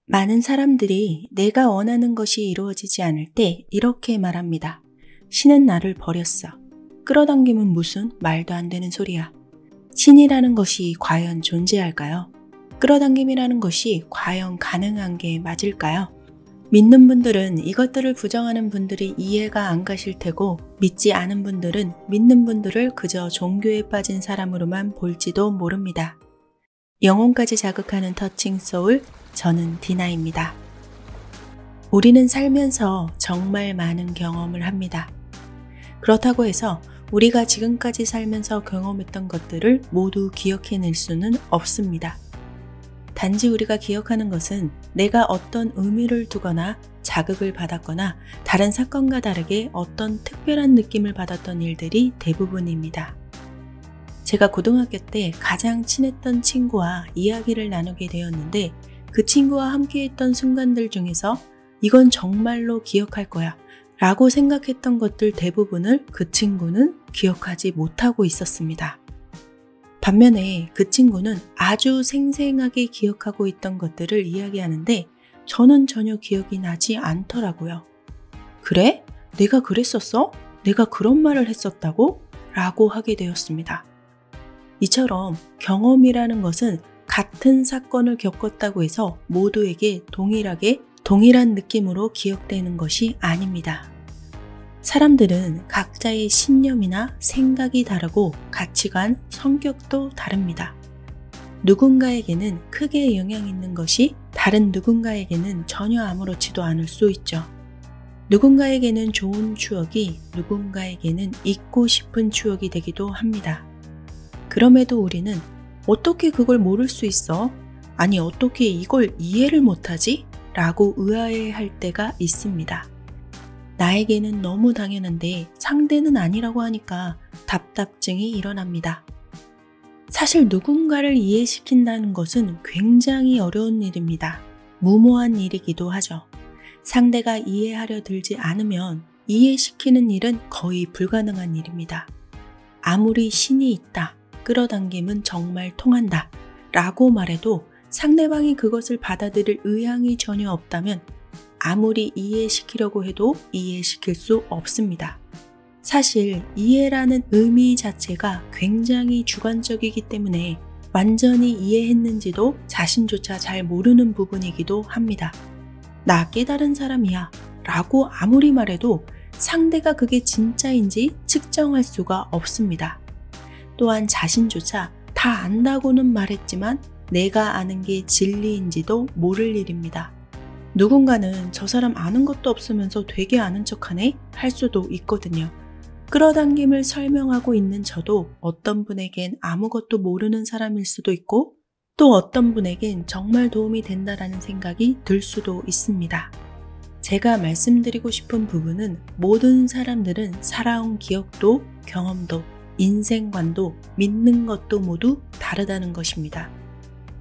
많은 사람들이 내가 원하는 것이 이루어지지 않을 때 이렇게 말합니다. 신은 나를 버렸어. 끌어당김은 무슨 말도 안 되는 소리야. 신이라는 것이 과연 존재할까요? 끌어당김이라는 것이 과연 가능한 게 맞을까요? 믿는 분들은 이것들을 부정하는 분들이 이해가 안 가실 테고, 믿지 않은 분들은 믿는 분들을 그저 종교에 빠진 사람으로만 볼지도 모릅니다. 영혼까지 자극하는 터칭 소울, 저는 디나입니다. 우리는 살면서 정말 많은 경험을 합니다. 그렇다고 해서 우리가 지금까지 살면서 경험했던 것들을 모두 기억해낼 수는 없습니다. 단지 우리가 기억하는 것은 내가 어떤 의미를 두거나 자극을 받았거나 다른 사건과 다르게 어떤 특별한 느낌을 받았던 일들이 대부분입니다. 제가 고등학교 때 가장 친했던 친구와 이야기를 나누게 되었는데, 그 친구와 함께했던 순간들 중에서 이건 정말로 기억할 거야 라고 생각했던 것들 대부분을 그 친구는 기억하지 못하고 있었습니다. 반면에 그 친구는 아주 생생하게 기억하고 있던 것들을 이야기하는데 저는 전혀 기억이 나지 않더라고요. 그래? 내가 그랬었어? 내가 그런 말을 했었다고? 라고 하게 되었습니다. 이처럼 경험이라는 것은 같은 사건을 겪었다고 해서 모두에게 동일한 느낌으로 기억되는 것이 아닙니다. 사람들은 각자의 신념이나 생각이 다르고 가치관, 성격도 다릅니다. 누군가에게는 크게 영향 있는 것이 다른 누군가에게는 전혀 아무렇지도 않을 수 있죠. 누군가에게는 좋은 추억이 누군가에게는 잊고 싶은 추억이 되기도 합니다. 그럼에도 우리는 어떻게 그걸 모를 수 있어? 아니, 어떻게 이걸 이해를 못하지? 라고 의아해할 때가 있습니다. 나에게는 너무 당연한데 상대는 아니라고 하니까 답답증이 일어납니다. 사실 누군가를 이해시킨다는 것은 굉장히 어려운 일입니다. 무모한 일이기도 하죠. 상대가 이해하려 들지 않으면 이해시키는 일은 거의 불가능한 일입니다. 아무리 신이 있다, 끌어당김은 정말 통한다 라고 말해도 상대방이 그것을 받아들일 의향이 전혀 없다면 아무리 이해시키려고 해도 이해시킬 수 없습니다. 사실 이해라는 의미 자체가 굉장히 주관적이기 때문에 완전히 이해했는지도 자신조차 잘 모르는 부분이기도 합니다. 나 깨달은 사람이야 라고 아무리 말해도 상대가 그게 진짜인지 측정할 수가 없습니다. 또한 자신조차 다 안다고는 말했지만 내가 아는 게 진리인지도 모를 일입니다. 누군가는 저 사람 아는 것도 없으면서 되게 아는 척하네? 할 수도 있거든요. 끌어당김을 설명하고 있는 저도 어떤 분에겐 아무것도 모르는 사람일 수도 있고, 또 어떤 분에겐 정말 도움이 된다라는 생각이 들 수도 있습니다. 제가 말씀드리고 싶은 부분은 모든 사람들은 살아온 기억도 경험도 인생관도 믿는 것도 모두 다르다는 것입니다.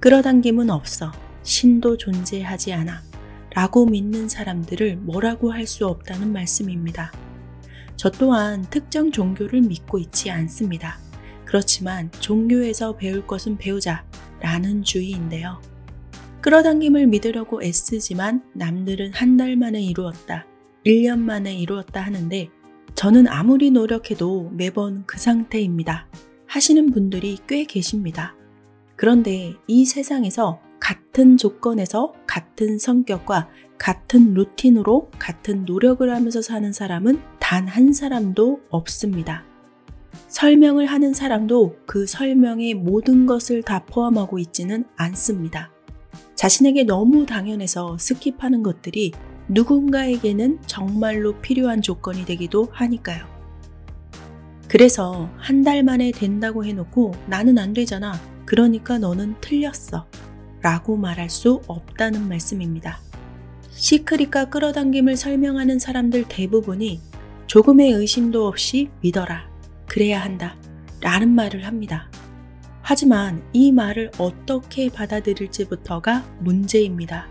끌어당김은 없어, 신도 존재하지 않아 라고 믿는 사람들을 뭐라고 할 수 없다는 말씀입니다. 저 또한 특정 종교를 믿고 있지 않습니다. 그렇지만 종교에서 배울 것은 배우자 라는 주의인데요. 끌어당김을 믿으려고 애쓰지만 남들은 한 달 만에 이루었다, 1년 만에 이루었다 하는데 저는 아무리 노력해도 매번 그 상태입니다. 하시는 분들이 꽤 계십니다. 그런데 이 세상에서 같은 조건에서 같은 성격과 같은 루틴으로 같은 노력을 하면서 사는 사람은 단 한 사람도 없습니다. 설명을 하는 사람도 그 설명의 모든 것을 다 포함하고 있지는 않습니다. 자신에게 너무 당연해서 스킵하는 것들이 누군가에게는 정말로 필요한 조건이 되기도 하니까요. 그래서 한 달 만에 된다고 해놓고 나는 안 되잖아, 그러니까 너는 틀렸어 라고 말할 수 없다는 말씀입니다. 시크릿과 끌어당김을 설명하는 사람들 대부분이 조금의 의심도 없이 믿어라, 그래야 한다 라는 말을 합니다. 하지만 이 말을 어떻게 받아들일지부터가 문제입니다.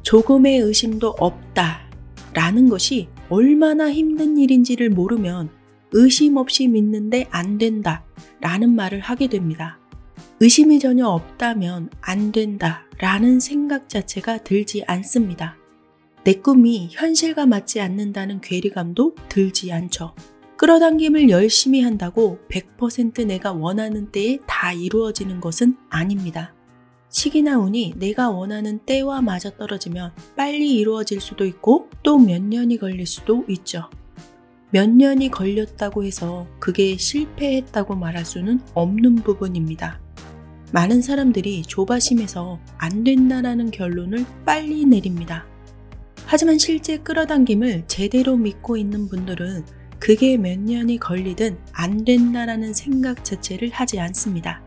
조금의 의심도 없다 라는 것이 얼마나 힘든 일인지를 모르면 의심 없이 믿는데 안 된다 라는 말을 하게 됩니다. 의심이 전혀 없다면 안 된다 라는 생각 자체가 들지 않습니다. 내 꿈이 현실과 맞지 않는다는 괴리감도 들지 않죠. 끌어당김을 열심히 한다고 100% 내가 원하는 때에 다 이루어지는 것은 아닙니다. 시기나 운이 내가 원하는 때와 맞아떨어지면 빨리 이루어질 수도 있고 또 몇 년이 걸릴 수도 있죠. 몇 년이 걸렸다고 해서 그게 실패했다고 말할 수는 없는 부분입니다. 많은 사람들이 조바심에서 안 된다라는 결론을 빨리 내립니다. 하지만 실제 끌어당김을 제대로 믿고 있는 분들은 그게 몇 년이 걸리든 안 된다라는 생각 자체를 하지 않습니다.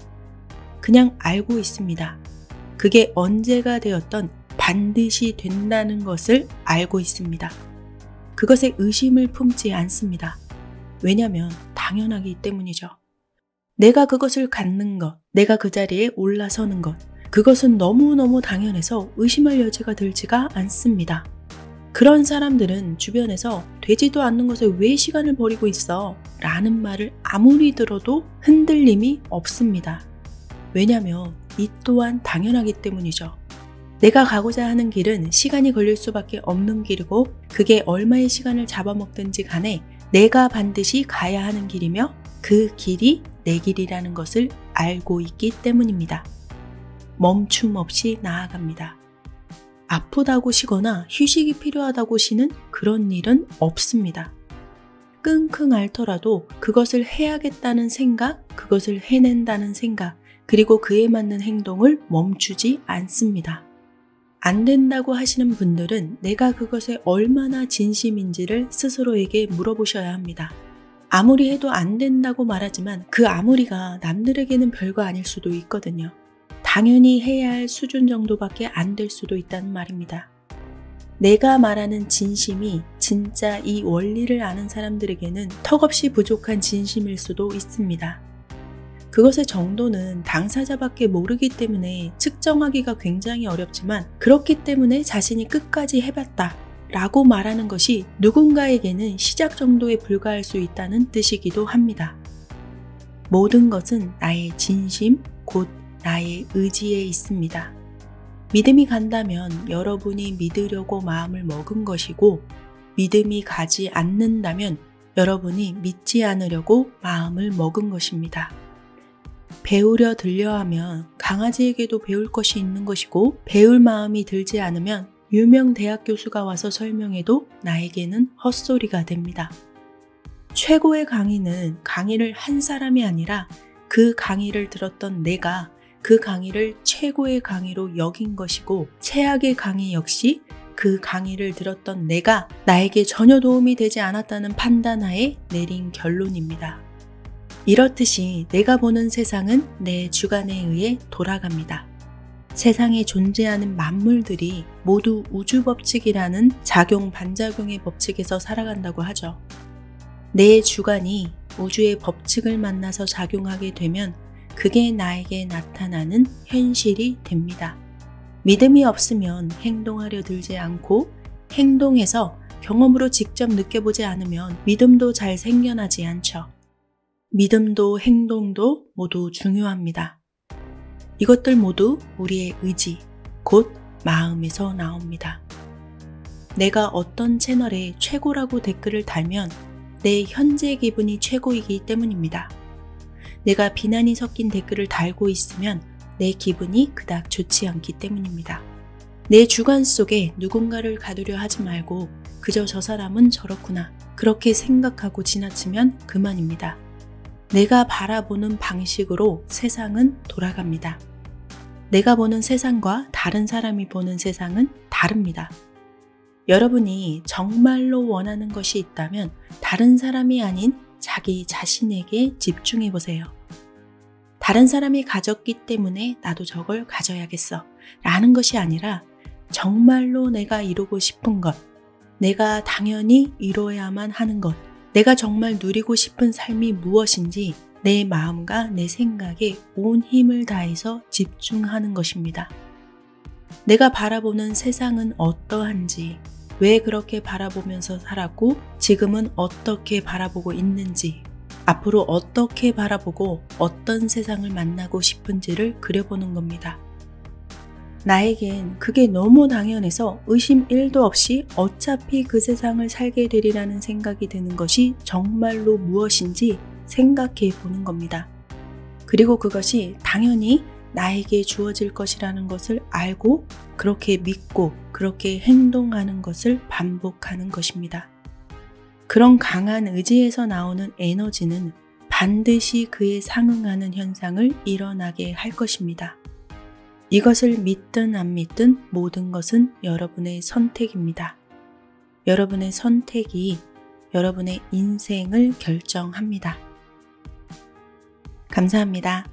그냥 알고 있습니다. 그게 언제가 되었던 반드시 된다는 것을 알고 있습니다. 그것에 의심을 품지 않습니다. 왜냐하면 당연하기 때문이죠. 내가 그것을 갖는 것, 내가 그 자리에 올라서는 것, 그것은 너무너무 당연해서 의심할 여지가 들지가 않습니다. 그런 사람들은 주변에서 되지도 않는 것에 왜 시간을 버리고 있어? 라는 말을 아무리 들어도 흔들림이 없습니다. 왜냐하면 이 또한 당연하기 때문이죠. 내가 가고자 하는 길은 시간이 걸릴 수밖에 없는 길이고 그게 얼마의 시간을 잡아먹든지 간에 내가 반드시 가야 하는 길이며 그 길이 내 길이라는 것을 알고 있기 때문입니다. 멈춤 없이 나아갑니다. 아프다고 쉬거나 휴식이 필요하다고 쉬는 그런 일은 없습니다. 끙끙 앓더라도 그것을 해야겠다는 생각, 그것을 해낸다는 생각, 그리고 그에 맞는 행동을 멈추지 않습니다. 안 된다고 하시는 분들은 내가 그것에 얼마나 진심인지를 스스로에게 물어보셔야 합니다. 아무리 해도 안 된다고 말하지만 그 아무리가 남들에게는 별거 아닐 수도 있거든요. 당연히 해야 할 수준 정도밖에 안 될 수도 있다는 말입니다. 내가 말하는 진심이 진짜 이 원리를 아는 사람들에게는 턱없이 부족한 진심일 수도 있습니다. 그것의 정도는 당사자밖에 모르기 때문에 측정하기가 굉장히 어렵지만 그렇기 때문에 자신이 끝까지 해봤다 라고 말하는 것이 누군가에게는 시작 정도에 불과할 수 있다는 뜻이기도 합니다. 모든 것은 나의 진심, 곧 나의 의지에 있습니다. 믿음이 간다면 여러분이 믿으려고 마음을 먹은 것이고 믿음이 가지 않는다면 여러분이 믿지 않으려고 마음을 먹은 것입니다. 배우려 들려 하면 강아지에게도 배울 것이 있는 것이고 배울 마음이 들지 않으면 유명 대학 교수가 와서 설명해도 나에게는 헛소리가 됩니다. 최고의 강의는 강의를 한 사람이 아니라 그 강의를 들었던 내가 그 강의를 최고의 강의로 여긴 것이고 최악의 강의 역시 그 강의를 들었던 내가 나에게 전혀 도움이 되지 않았다는 판단하에 내린 결론입니다. 이렇듯이 내가 보는 세상은 내 주관에 의해 돌아갑니다. 세상에 존재하는 만물들이 모두 우주 법칙이라는 작용 반작용의 법칙에서 살아간다고 하죠. 내 주관이 우주의 법칙을 만나서 작용하게 되면 그게 나에게 나타나는 현실이 됩니다. 믿음이 없으면 행동하려 들지 않고 행동해서 경험으로 직접 느껴보지 않으면 믿음도 잘 생겨나지 않죠. 믿음도 행동도 모두 중요합니다. 이것들 모두 우리의 의지, 곧 마음에서 나옵니다. 내가 어떤 채널에 최고라고 댓글을 달면 내 현재 기분이 최고이기 때문입니다. 내가 비난이 섞인 댓글을 달고 있으면 내 기분이 그닥 좋지 않기 때문입니다. 내 주관 속에 누군가를 가두려 하지 말고 그저 저 사람은 저렇구나 그렇게 생각하고 지나치면 그만입니다. 내가 바라보는 방식으로 세상은 돌아갑니다. 내가 보는 세상과 다른 사람이 보는 세상은 다릅니다. 여러분이 정말로 원하는 것이 있다면 다른 사람이 아닌 자기 자신에게 집중해 보세요. 다른 사람이 가졌기 때문에 나도 저걸 가져야겠어 라는 것이 아니라 정말로 내가 이루고 싶은 것, 내가 당연히 이뤄야만 하는 것, 내가 정말 누리고 싶은 삶이 무엇인지 내 마음과 내 생각에 온 힘을 다해서 집중하는 것입니다. 내가 바라보는 세상은 어떠한지, 왜 그렇게 바라보면서 살았고 지금은 어떻게 바라보고 있는지, 앞으로 어떻게 바라보고 어떤 세상을 만나고 싶은지를 그려보는 겁니다. 나에겐 그게 너무 당연해서 의심 1도 없이 어차피 그 세상을 살게 되리라는 생각이 드는 것이 정말로 무엇인지 생각해 보는 겁니다. 그리고 그것이 당연히 나에게 주어질 것이라는 것을 알고 그렇게 믿고 그렇게 행동하는 것을 반복하는 것입니다. 그런 강한 의지에서 나오는 에너지는 반드시 그에 상응하는 현상을 일어나게 할 것입니다. 이것을 믿든 안 믿든 모든 것은 여러분의 선택입니다. 여러분의 선택이 여러분의 인생을 결정합니다. 감사합니다.